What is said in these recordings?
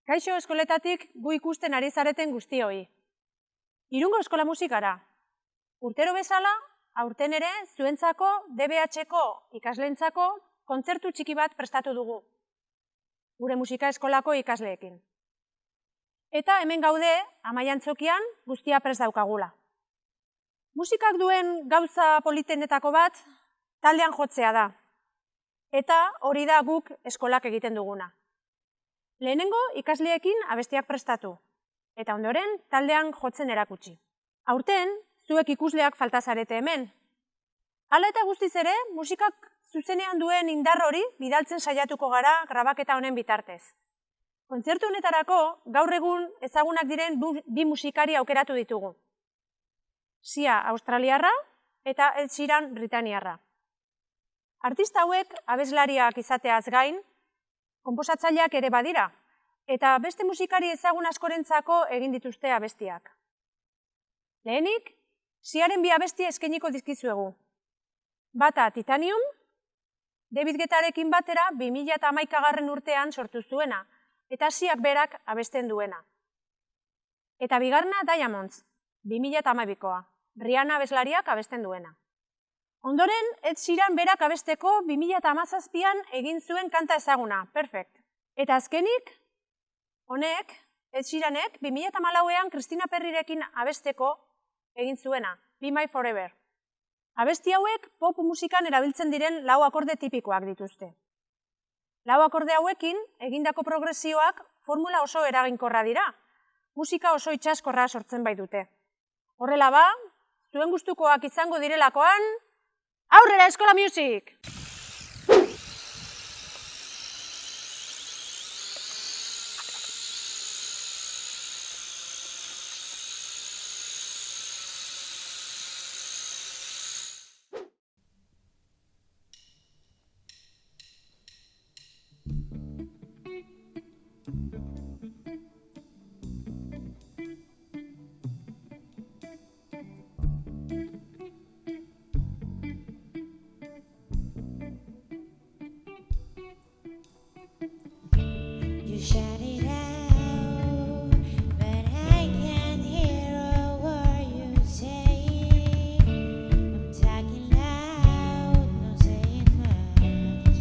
Kaixo eskoletatik gu ikusten ari zareten guztioi. Irungo eskola musikara. Urtero bezala, aurten ere zuentzako DBH-ko ikasleentzako kontzertu txiki bat prestatu dugu. Gure musika eskolako ikasleekin. Eta hemen gaude Amaiantzokian guztia prest daukagula. Musikak duen gauza politenetako bat taldean jotzea da. Eta hori da guk eskolak egiten duguna. Lehenengo ikasleekin abestiak prestatu, eta ondoren taldean jotzen erakutsi. Aurten, zuek ikusleak falta zarete hemen. Hala eta guztiz ere, musikak zuzenean duen indar hori bidaltzen saiatuko gara grabaketa honen bitartez. Kontzertu honetarako gaur egun ezagunak diren bi musikari aukeratu ditugu. Sia australiarra eta Ed Sheeran britaniarra. Artista hauek abeslariak izateaz gain, konposatzaileak ere badira, eta beste musikari ezagun askorentzako egin dituzte abestiak. Lehenik, Siaren bi abesti eskainiko dizkizuegu. Bata Titanium, David Guettarekin batera 2011 urtean sortu zuena, eta Siak berak abesten duena. Eta bigarna Diamonds, 2012koa, Rihanna abeslariak abesten duena. Ondoren, Ed Sheeran berak abesteko 2017an egin zuen kanta ezaguna, Perfect. Eta azkenik, honek, Ed Sheeranek 2014an Christina Perrirekin abesteko egin zuena, Be My Forever. Abesti hauek pop musikan erabiltzen diren 4 akorde tipikoak dituzte. 4 akorde hauekin egindako progresioak formula oso eraginkorra dira, musika oso itsaskorra sortzen baitute. Horrela ba, zuen gustukoak izango direlakoan, aurrera Eskola Music! Shout it out, but I can't hear a word you say. I'm talking loud, not saying much.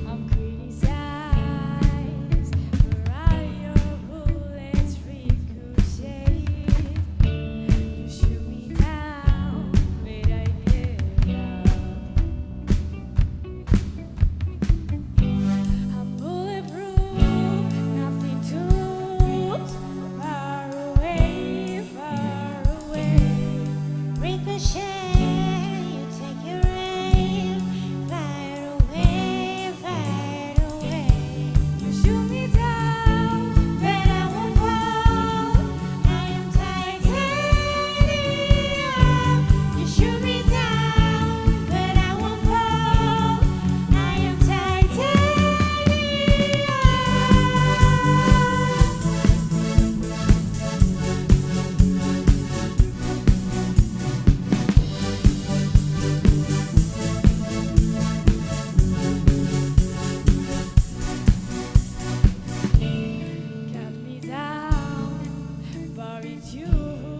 I'm criticized for all your bullets ricochet. You shoot me down, but I get up. I'm bulletproof, nothing to lose. Far away. Ricochet, you take your aim. Fire away. You shoot me down, but I won't fall. I am titanium. You shoot me down, but I won't fall. I am titanium. Cut me down, buried you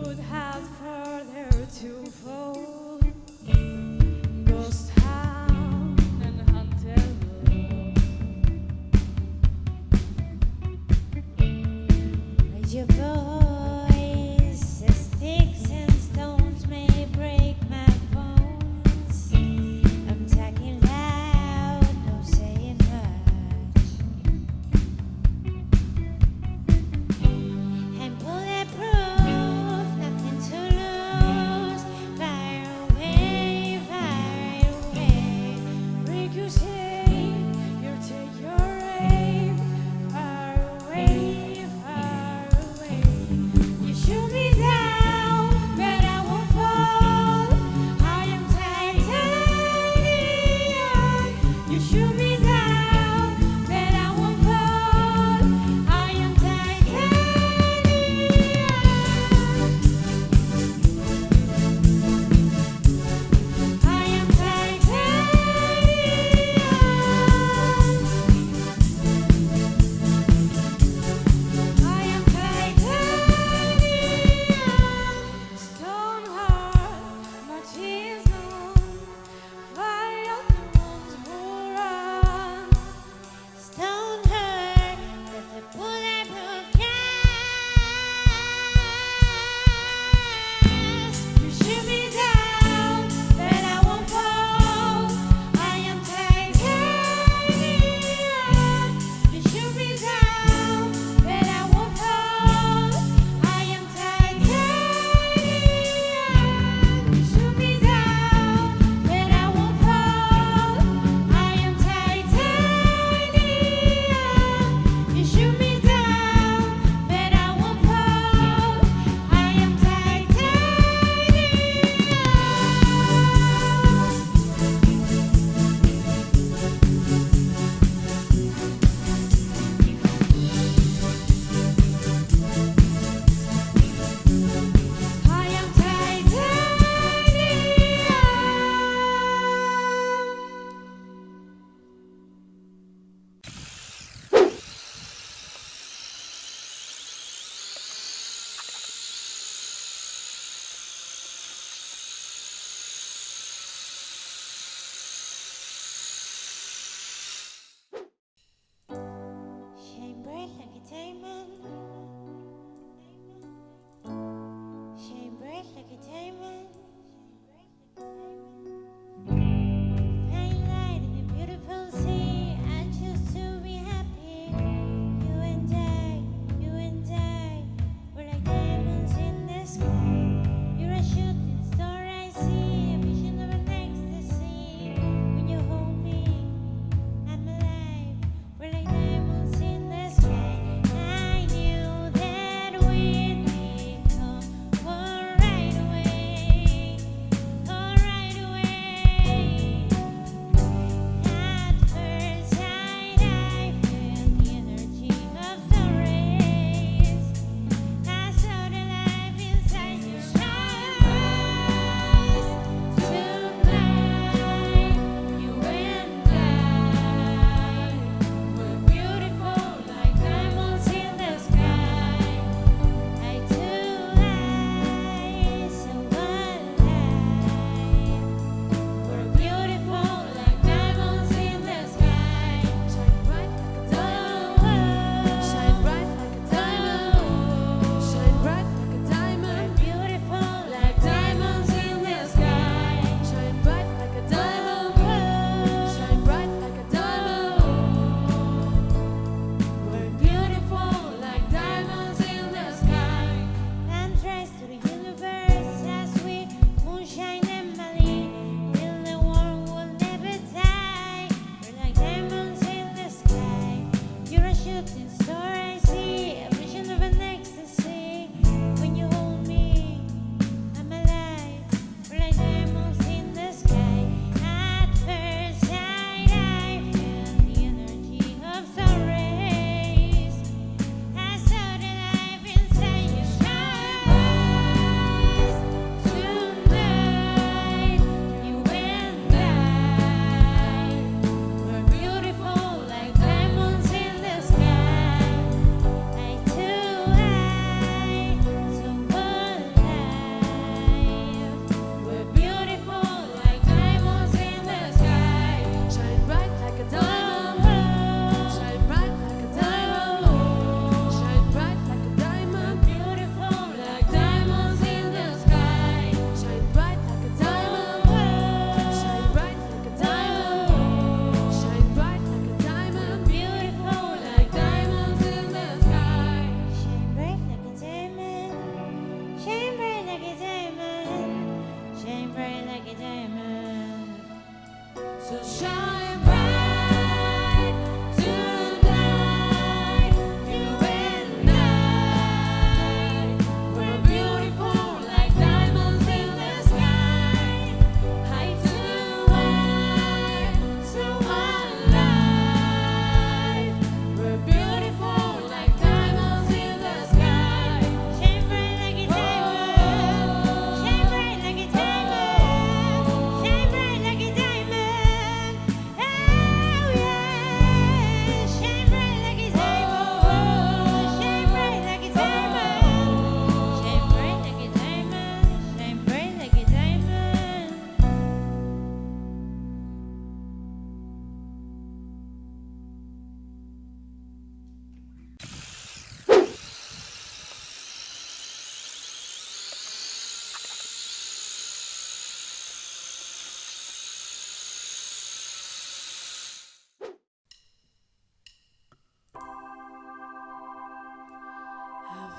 would have further to fall. Ghost hound and hunted love. Your voice, the sticks and stones may break my bones. I'm talking loud, no saying much. I'm bulletproof, nothing to lose. Fire away. Ricochet, you take your aim. Far away.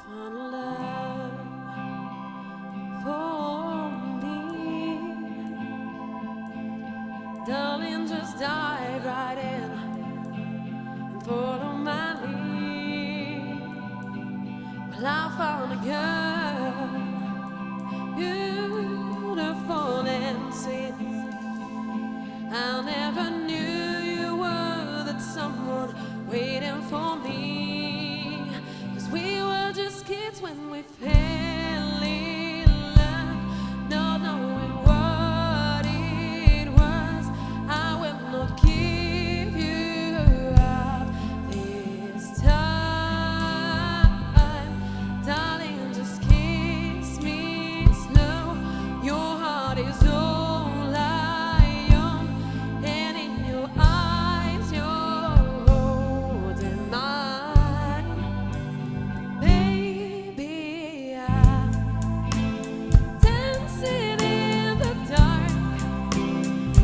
found love for me. Darling, just dive right in and follow my lead. Well, I found a girl, beautiful and sweet. I never knew you were that someone waiting for me. 'Cause we were just kids when we fell in love, not knowing what it was. I will not give you up this time. Darling, just kiss me slow. Your heart is all I own, and in your eyes you're holding mine. Baby, I'm dancing in the dark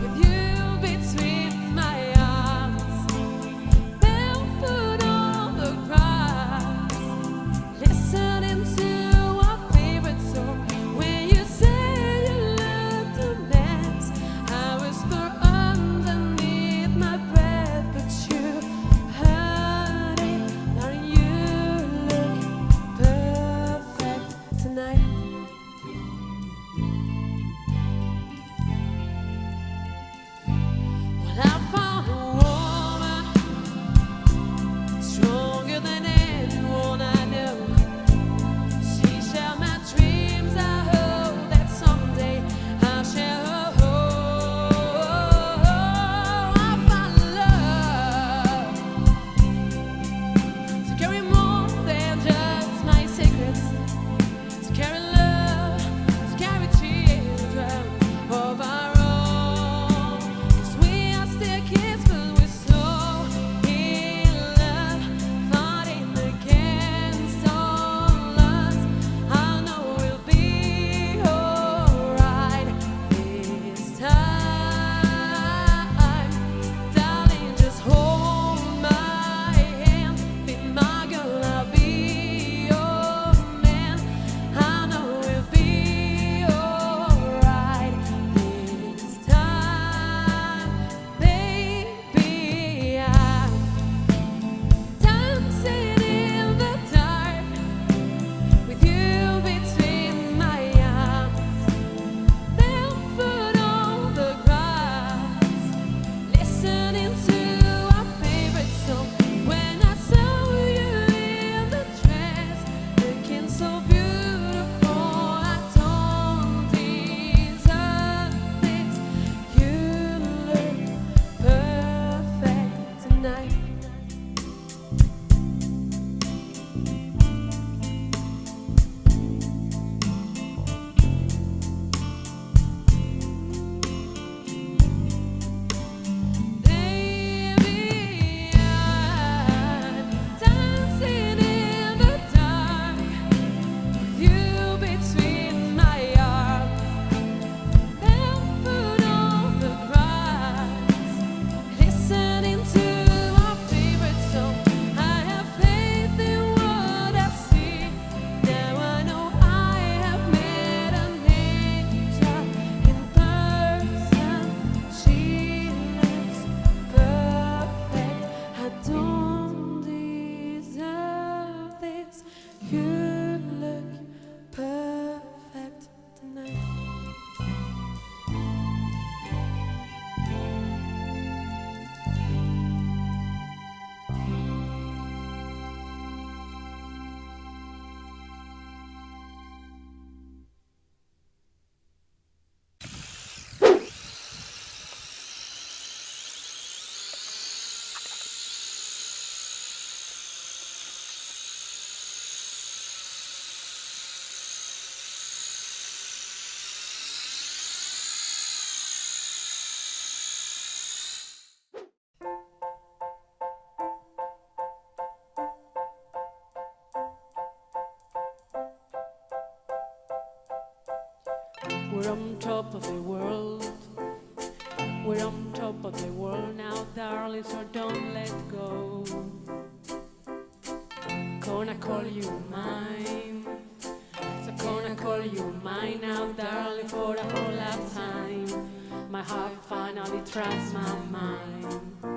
with you between my arms, barefoot on the grass, listening to our favorite song. When you say you love the dance, I whisper underneath my breath, but you heard it. Darling, you look perfect tonight. Well, I found a woman stronger than anyone I know. She shared my dreams. I hope that someday I'll share her home. I found love to carry more than just my secrets, to carry love, to carry children of our own. 'Cause we are still kids, but we're so in love, fighting against all odds. I know we'll be alright this time. Darling, just hold my hand, be my girl, I'll be your man. I know we'll be alright this time. Baby, I'm dancing in the dark with you between my arms, barefoot on the grass, listening to our favorite song. When I saw you in the dress, looking so beautiful, I don't deserve this. You look perfect tonight. Baby, I'm dancing in the dark with you between my arms, barefoot on the grass, listening to our favorite song. I have faith in what I see. Now I know I have met an angel in person. She looks perfect. I don't deserve this. You look perfect tonight. We're on top of the world. We're on top of the world now, darling, so don't let go. gonna call you mine. So gonna call you mine now, darling, for a whole lifetime. My heart finally trusts my mind.